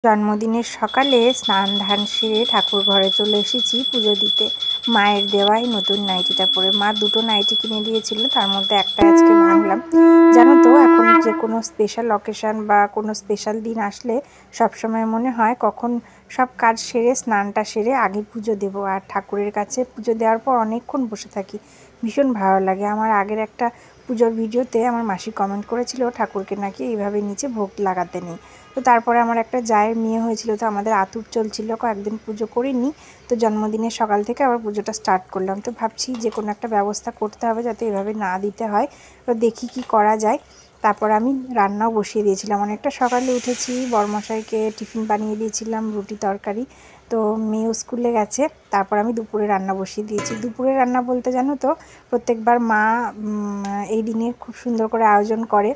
জন্মদিনের সকালে স্নান ধান সেরে ঠাকুর ঘরে চলে এসেছি পুজো দিতে। মায়ের দেওয়াই নতুন নাইটিটা পরে। মা দুটো নাইটি কিনে দিয়েছিল, তার মধ্যে একটা আজকে ভাঙলাম। জানো তো, এখন যে কোনো স্পেশাল অকেশান বা কোনো স্পেশাল দিন আসলে সবসময় মনে হয় কখন সব কাজ সেরে স্নানটা সেরে আগে পুজো দেবো। আর ঠাকুরের কাছে পুজো দেওয়ার পর অনেকক্ষণ বসে থাকি, ভীষণ ভালো লাগে। আমার আগের একটা পুজোর ভিডিওতে আমার মাসি কমেন্ট করেছিল ঠাকুরকে নাকি এইভাবে নিচে ভোগ লাগাতে নেই। তো তারপরে আমার একটা জায়ের মেয়ে হয়েছিল, তো আমাদের আতুর চলছিল, কয়েকদিন পুজো করিনি। তো জন্মদিনের সকাল থেকে আবার পুজোটা স্টার্ট করলাম। তো ভাবছি যে কোনো একটা ব্যবস্থা করতে হবে যাতে এভাবে না দিতে হয়। তো দেখি কি করা যায়। তারপর আমি রান্নাও বসিয়ে দিয়েছিলাম, অনেকটা সকালে উঠেছি। বরমশাইকে টিফিন বানিয়ে দিয়েছিলাম, রুটি তরকারি। তো মেয়েও স্কুলে গেছে। তারপর আমি দুপুরে রান্না বসিয়ে দিয়েছি। দুপুরে রান্না বলতে জানো তো, প্রত্যেকবার মা এই দিনে খুব সুন্দর করে আয়োজন করে।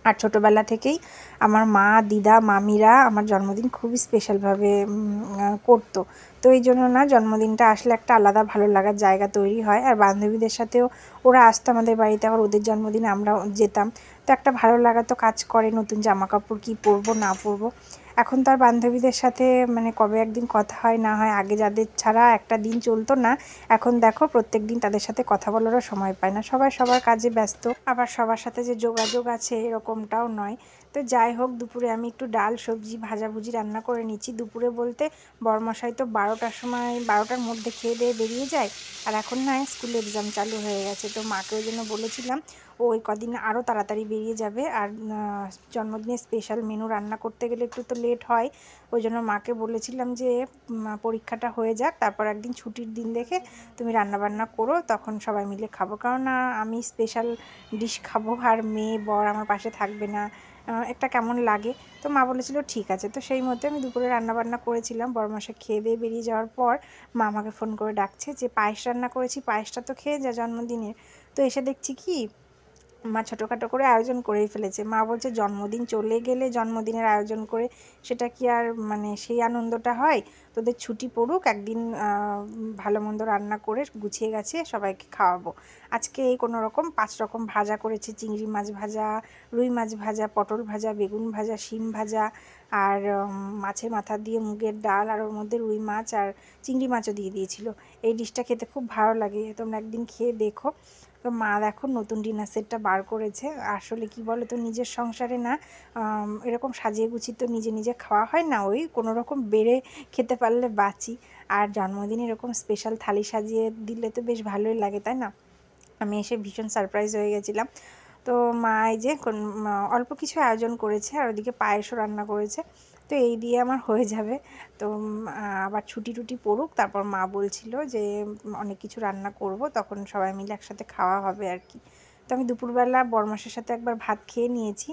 আর ছোটোবেলা থেকেই আমার মা, দিদা, মামিরা আমার জন্মদিন খুবই স্পেশালভাবে করতো। তো এই জন্য না, জন্মদিনটা আসলে একটা আলাদা ভালো লাগার জায়গা তৈরি হয়। আর বান্ধবীদের সাথেও ওরা আসতো আমাদের বাড়িতে, আবার ওদের জন্মদিনে আমরাও যেতাম। তো একটা ভালো লাগা তো কাজ করে, নতুন জামা কাপড় কী পরবো না পরবো। এখন তো আর বান্ধবীদের সাথে কবে একদিন কথা হয় না হয়, আগে যাদের ছাড়া একটা দিন চলতো না, এখন দেখো প্রত্যেক দিন তাদের সাথে কথা বলারও সময় পায় না। সবাই সবার কাজে ব্যস্ত, আবার সবার সাথে যে যোগাযোগ আছে এরকমটাও নয়। তো যাই হোক, দুপুরে আমি একটু ডাল, সবজি, ভাজাভুজি রান্না করে নিচ্ছি। দুপুরে বলতে বরমশাই তো 12টার মধ্যে খেয়ে দিয়ে বেরিয়ে যায়। আর এখন না স্কুলে এক্সাম চালু হয়ে গেছে, তো মাকে ওই জন্য বলেছিলাম ওই কদিন আরও তাড়াতাড়ি বেরিয়ে যাবে। আর জন্মদিনে স্পেশাল মেনু রান্না করতে গেলে একটু তো লেট হয়। ওই জন্য মাকে বলেছিলাম যে পরীক্ষাটা হয়ে যাক, তারপর একদিন ছুটির দিন দেখে তুমি রান্নাবান্না করো, তখন সবাই মিলে খাবো। কারণ আমি স্পেশাল ডিশ খাবো আর মেয়ে বর আমার পাশে থাকবে না, একটা কেমন লাগে। তো মা বলেছিল ঠিক আছে। তো সেই মতো আমি দুপুরে রান্নাবান্না করেছিলাম। বরমশাই খেয়ে দিয়ে বেরিয়ে যাওয়ার পর মা আমাকে ফোন করে ডাকছে যে পায়েস রান্না করেছি, পায়েসটা তো খেয়ে যা জন্মদিনের। তো এসে দেখছি কি মা ছোটোখাটো করে আয়োজন করেই ফেলেছে। মা বলছে জন্মদিন চলে গেলে জন্মদিনের আয়োজন করে সেটা কি আর সেই আনন্দটা হয়? তোদের ছুটি পড়ুক, একদিন ভালো মন্দ রান্না করে গুছিয়ে গেছে সবাইকে খাওয়াবো। আজকে এই কোনো রকম 5 রকম ভাজা করেছে, চিংড়ি মাছ ভাজা, রুই মাছ ভাজা, পটল ভাজা, বেগুন ভাজা, শিম ভাজা, আর মাছের মাথা দিয়ে মুগের ডাল, আর ওর মধ্যে রুই মাছ আর চিংড়ি মাছও দিয়ে দিয়েছিল। এই ডিশটা খেতে খুব ভালো লাগে, তোমরা একদিন খেয়ে দেখো। তো মা দেখো নতুন ডিনার সেটটা বার করেছে। আসলে কি বলো তো, নিজের সংসারে না এরকম সাজিয়ে গুছিয়ে তো নিজে নিজে খাওয়া হয় না, ওই কোনো রকম বেড়ে খেতে পারলে বাঁচি। আর জন্মদিনে এরকম স্পেশাল থালি সাজিয়ে দিলে তো বেশ ভালোই লাগে, তাই না? আমি এসে ভীষণ সারপ্রাইজ হয়ে গেছিলাম। তো মা এই যে অল্প কিছু আয়োজন করেছে, আর ওদিকে পায়েসও রান্না করেছে। তো এই দিয়ে আমার হয়ে যাবে। তো আবার ছুটি টুটি পড়ুক, তারপর মা বলছিল যে অনেক কিছু রান্না করব, তখন সবাই মিলে একসাথে খাওয়া হবে আর কি। তো আমি দুপুরবেলা বরমাসের সাথে একবার ভাত খেয়ে নিয়েছি।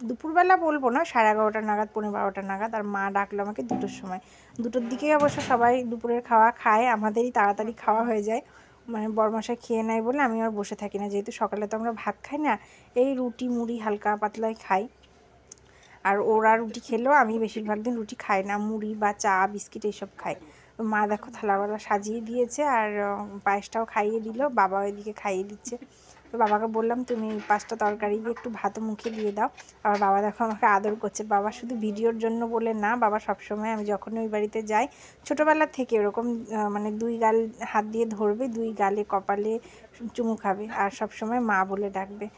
দুপুরবেলা বলবো না, 11:30 নাগাদ, 11:45 নাগাদ। আর মা ডাকলো আমাকে 2টোর সময়। 2টোর দিকেই অবশ্য সবাই দুপুরের খাওয়া খায়, আমাদেরই তাড়াতাড়ি খাওয়া হয়ে যায়। বরমশাই খেয়ে নেয় বলে আমি আর বসে থাকি না, যেহেতু সকালে তো আমরা ভাত খাই না, এই রুটি মুড়ি হালকা পাতলাই খাই। আর ওরা রুটি খেলেও আমি বেশিরভাগ দিন রুটি খাই না, মুড়ি বা চা বিস্কিট এইসব খাই। তো মা দেখো থালাবালা সাজিয়ে দিয়েছে, আর পায়েসটাও খাইয়ে দিল, বাবা ওইদিকে খাইয়ে দিচ্ছে। তো বাবাকে বললাম তুমি 5টা তরকারি দিয়ে একটু ভাতও মুখে দিয়ে দাও। আর বাবা দেখো আমাকে আদর করছে। বাবা শুধু ভিডিওর জন্য বলে না, বাবা সবসময় আমি যখনই ওই বাড়িতে যাই ছোটোবেলা থেকে ওরকম 2 গাল হাত দিয়ে ধরবে, 2 গালে কপালে চুমু খাবে, আর সবসময় মা বলে ডাকবে।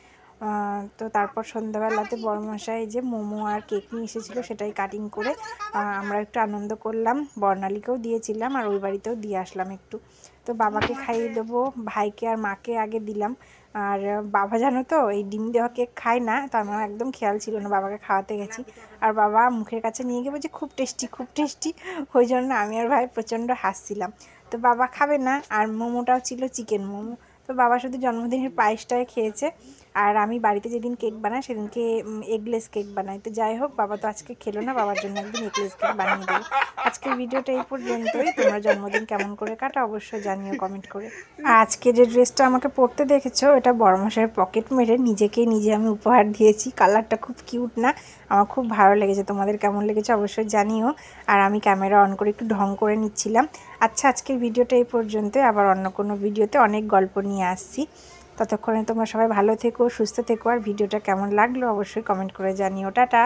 তো তারপর সন্ধ্যাবেলাতে বড়মশাই যে মোমো আর কেক নিয়ে এসেছিলো, সেটাই কাটিং করে আমরা একটু আনন্দ করলাম। বর্ণালীকেও দিয়েছিলাম, আর ওই বাড়িতেও দিয়ে আসলাম একটু। তো বাবাকে খাইয়ে দেবো, ভাইকে আর মাকে আগে দিলাম। আর বাবা জানো তো এই ডিম দেওয়া কেক খায় না, তো আমার একদম খেয়াল ছিল না, বাবাকে খাওয়াতে গেছি। আর বাবা মুখের কাছে নিয়ে গিয়ে বলছে খুব টেস্টি, খুব টেস্টি। ওই জন্য আমি আর ভাই প্রচণ্ড হাসছিলাম। তো বাবা খাবে না, আর মোমোটাও ছিল চিকেন মোমো। তো বাবা শুধু জন্মদিনের পায়েসটাই খেয়েছে। আর আমি বাড়িতে যেদিন কেক বানাই সেদিনকে এগলেস কেক বানাই। তো যাই হোক, বাবা তো আজকে খেলো না, বাবার জন্য একদিন এগলেস কেক বানিয়ে দেবো। আজকের ভিডিওটা এই পর্যন্তই। তোমরা জন্মদিন কেমন করে কাটা অবশ্যই জানিও কমেন্ট করে। আর আজকে যে ড্রেসটা আমাকে পরতে দেখেছো, এটা বড়মশাইয়ের পকেট মেরে নিজেকে নিজে আমি উপহার দিয়েছি। কালারটা খুব কিউট না? আমার খুব ভালো লেগেছে। তোমাদের কেমন লেগেছে অবশ্যই জানিও। আর আমি ক্যামেরা অন করে একটু ঢং করে নিচ্ছিলাম। আচ্ছা, আজকের ভিডিওটা এই পর্যন্তই। আবার অন্য কোনো ভিডিওতে অনেক গল্প নিয়ে আসছি। ততক্ষণে তোমরা সবাই ভালো থেকো, সুস্থ থেকো। আর ভিডিওটা কেমন লাগলো অবশ্যই কমেন্ট করে জানিও। টাটা।